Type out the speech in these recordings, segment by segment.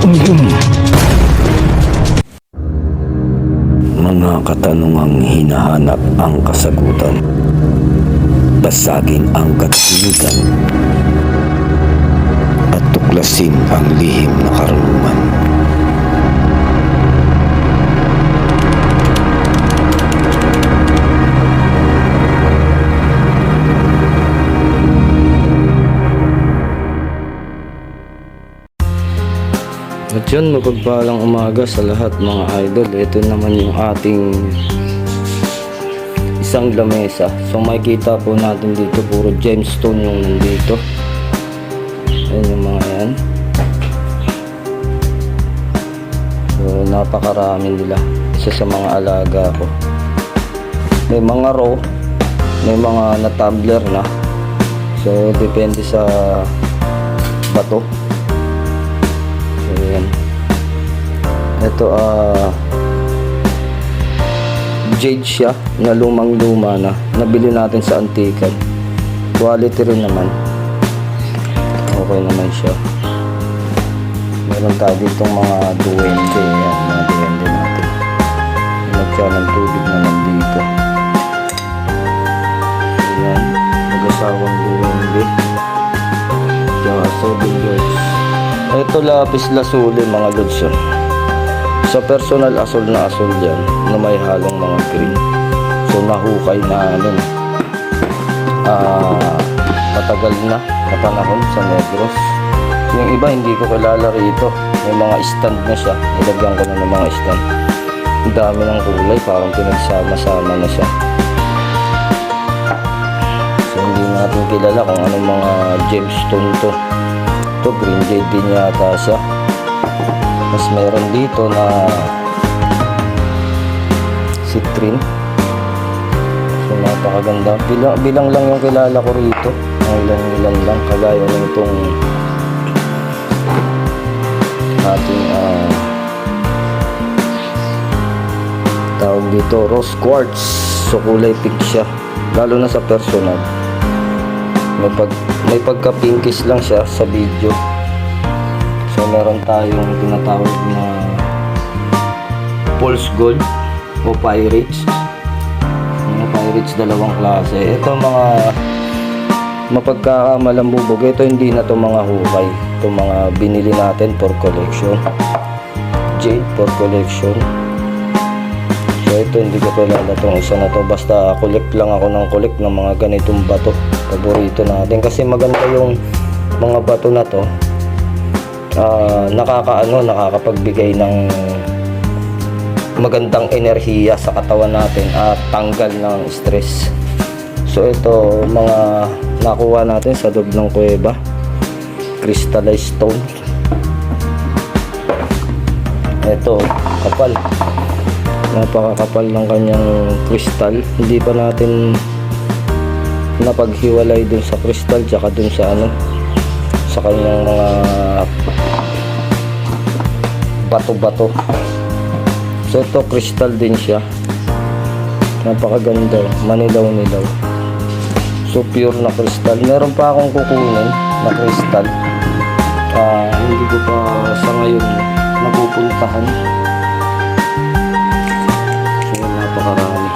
Mga katanungang hinahanap ang kasagutan. Basagin ang katahimikan at tuklasin ang lihim na karunungan. At yun, mapagpalang umaga sa lahat mga idol. Ito naman yung ating isang lamesa. So makikita po natin dito puro gemstone yung nandito. Ayan yung mga yan. So napakarami nila. Isa sa mga alaga ko. May mga raw, may mga na-tumbler na. So depende sa bato. Ayan. Ito jade siya na lumang luma na nabili natin sa antikan. Quality rin naman, okay naman siya. Meron tayo ditong mga duwende. Ayan, mga duwende natin. Nagsiya ng tubig naman dito. Ayan, mag-asawang duwende. Tsaka 7 years. Ito lapis lazuli mga lods. Sa personal asul na asul yan na may halong mga green. So nahukay na matagal na panahon sa Negros. Yung iba hindi ko kilala rito. May mga stand na siya. Nilagyan ko na ng mga stand. Ang dami ng kulay, parang pinagsama-sama na siya. So hindi natin kilala kung anong mga gemstone to. Ito green jade din yata siya. Mas meron dito na citrine. So napakaganda. Bilang lang yung kilala ko rito. Ilan lang. Kagaya ng itong ating tawag dito rose quartz. So kulay pink siya. Lalo na sa personal. May pagka-pinkish lang siya sa video. So meron tayong tinatawag na pulse gold o pirates. Mga pirates dalawang klase. Ito mga mapagkamalambubog. Ito hindi na to mga hukay. Ito mga binili natin for collection. Jade for collection. So ito hindi ko kilala itong isa na to. Basta collect lang ako ng collect ng mga ganitong bato. Paborito natin kasi maganda yung mga bato na to. Nakakapagbigay ng magandang enerhiya sa katawan natin at tanggal ng stress. So ito mga nakuha natin sa loob ng kuweba. Crystallized stone. Ito kapal. Napakakapal ng kanyang crystal. Hindi pa natin napaghiwalay dun sa crystal tsaka dun sa sa kanyang mga bato-bato. So ito crystal din siya. Napakaganda, manilaw-nilaw. So pure na crystal. Meron pa akong kukunin na crystal. Hindi ko pa sa ngayon napupuntahan. So napakarami.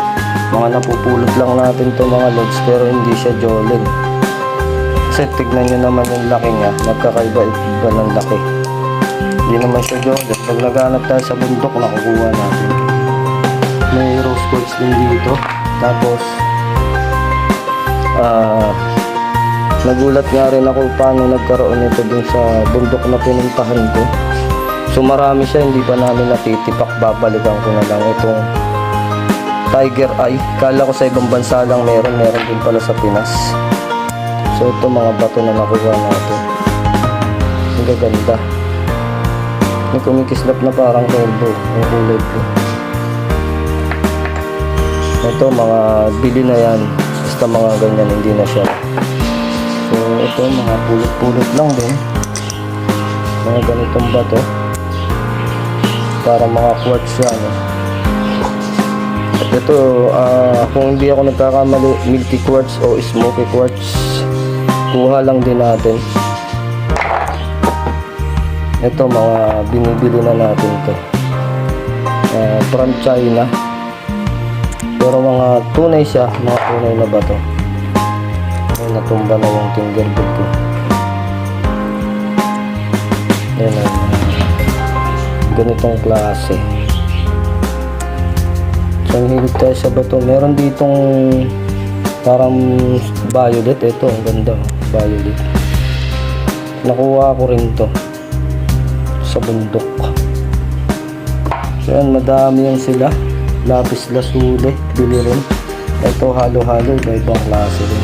Mga napupulot lang natin to mga lods, pero hindi siya jolin. Kasi tignan nyo naman yung laki niya, magkakaiba-iba ng laki. Hindi naman siya jolin. Pag naghanap tayo sa bundok, nakukuha natin. May rose quartz din dito. Tapos nagulat nga rin ako paano nagkaroon nito dun sa bundok na pinuntahan ko. So marami siya, hindi pa namin natitipak. Babalikan ko na lang itong tiger eye. Kala ko sa ibang bansa lang meron din pala sa Pinas. So ito mga bato na nakuha natin. Ang gaganda. May kumikislap na parang rainbow ang kulay ko. Ito mga bili na yan. Basta mga ganyan, hindi na siya. So ito mga pulot-pulot lang din. Mga ganitong bato. Para mga quartz yan. At ito, kung hindi ako nagkakamali, milky quartz o smoky quartz. Kuha lang din natin. Ito mga binibili na natin to. From China. Pero mga tunay siya, mga tunay na bato. Ay, natumba na yung fingerboard ko. Yan ang ganitong klase. So, hilig tayo sa bato. Meron ditong parang violet. Ito, ang ganda. Violet. Nakuha ko rin to sa bundok. So, yan, madami yan sila. Lapis lazuli, bili rin. Ito, halo-halo. Iba-ibang klase rin.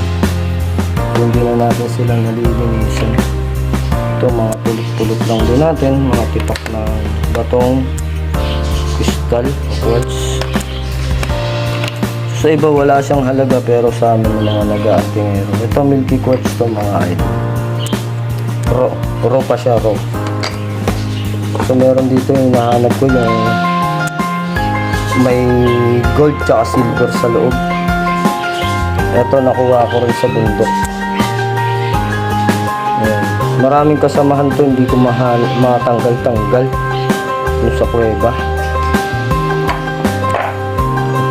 Hindi na natin silang nalilinisan. Ito, mga pulot-pulot lang din natin. Mga tipak ng batong kristal o quartz. Sa iba wala siyang halaga, pero sa amin mga nag-aatingero. Ito milky quartz to mga idol. Raw pa siya, raw. So meron dito yung nahanap ko, yung may gold tsaka silver sa loob. Ito nakuha ko rin sa bundok. Ayan. Maraming kasamahan to, hindi ko matanggal-tanggal yung sa kuweba.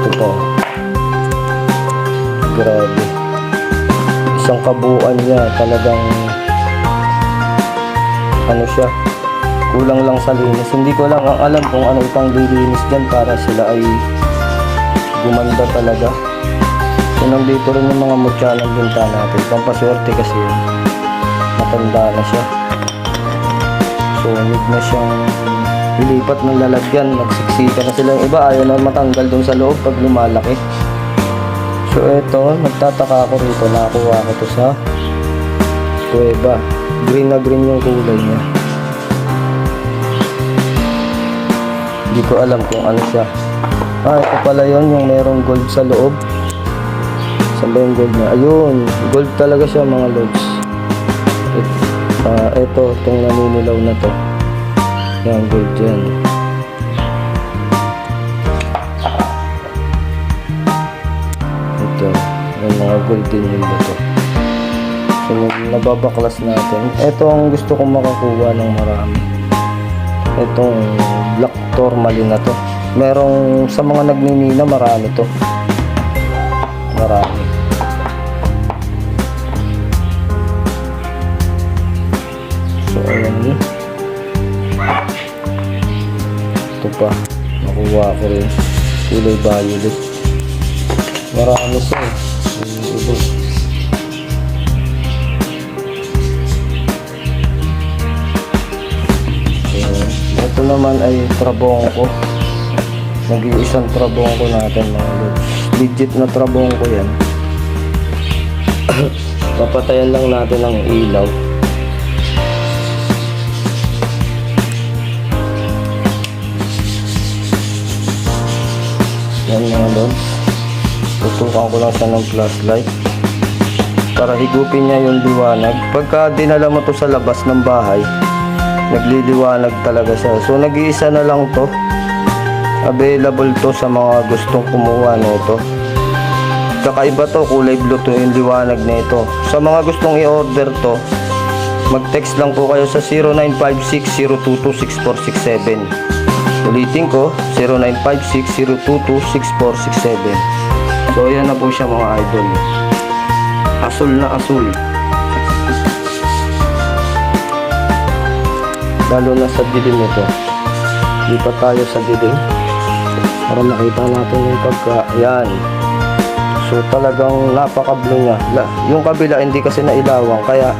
Ito po. Grabe. Isang kabuuan niya, talagang ano siya, kulang lang sa linis. Hindi ko lang ang alam kung ano pang lilinis dyan para sila ay gumanda talaga. So nandito rin yung mga mutya ng binta natin. Pampaswerte kasi yun. Matanda na siya. So need na siyang ilipat ng lalagyan. Nagsiksika na sila. Yung iba ayaw na matanggal dun sa loob pag lumalaki. So eto, nagtataka ako rito. Nakakuha ko to sa kuweba. Green na green yung kulay niya. Hindi ko alam kung ano siya. Ito pala yun, yung merong gold sa loob. Saan ba yung gold niya? Ayun, gold talaga siya mga lods. Ito, itong naninilaw na to. Yan, gold yan. Ito, yung mga gold din yung bato. So, nababaklas natin. Ito ang gusto kong makakuha ng marami. Itong black tourmaline na to. Merong sa mga nagninina, marami to. Marami. So, ayan. Ito pa. Nakuha ko rin. Kulay violet. Marami siya eh. Iba. Ito naman ay trabongko. Nag-iisang trabongko natin mga lods. Legit na trabongko yan. Papatayan lang natin ang ilaw. Yan mga lods. Tutukan ko lang siya ng flashlight para higupin niya yung liwanag. Pagka dinala mo to sa labas ng bahay, nagliliwanag talaga siya. So nag-iisa na lang to. Available to sa mga gustong kumuha nito. Kakaiba to, kulay blue to yung liwanag nito. Sa mga gustong i-order to, mag-text lang po kayo sa 0956-022-6467. Ulitin ko, 0956-022-6467. So yan na po siya mga idol. Asul na asul. Lalo na sa dilim nito. Lipat tayo sa dilim para makita natin yung pagka. Yan. So talagang napaka-blue niya. Yung kabila hindi kasi nailawan kaya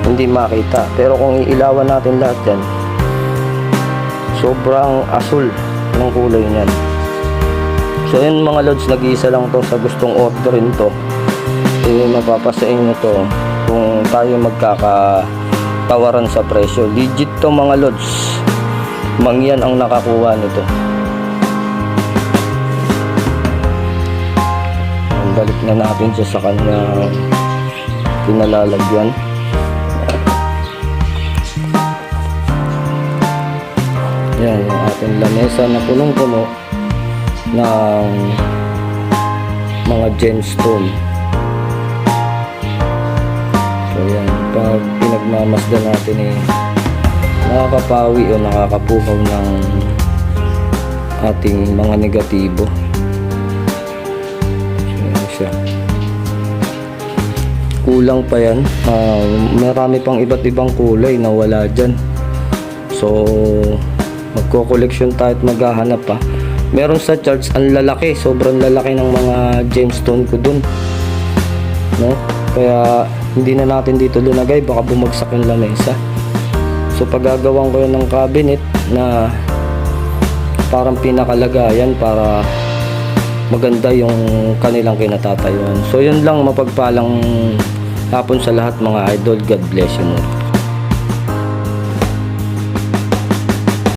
hindi makita. Pero kung iilawan natin lahat yan, sobrang asul ng kulay niyan. So yun mga lods, nag-iisa lang to sa gustong orderin to. Mapapasa inyo to kung tayo magkakatawaran sa presyo. Legit to mga lods. Mangyan ang nakakuha nito. Balik na natin siya sa kanya pinalalagyan. Yan yung ating lamesa na punong-puno ng mga gemstone. So yan, pag pinagmamasdan natin nakakapawi o nakakapukaw ng ating mga negatibo. Ayan siya. Kulang pa yan. Marami pang iba't ibang kulay na wala dyan. So magko-collection tayo at maghahanap pa. Meron sa church ang lalaki, sobrang lalaki ng mga gemstone ko dun, no? Kaya hindi na natin dito lunagay, baka bumagsak yung lamesa. So paggagawan ko yun ng cabinet na parang pinakalagayan para maganda yung kanilang kinatatayuan. So yun lang, mapagpalang hapon sa lahat mga idol. God bless you more.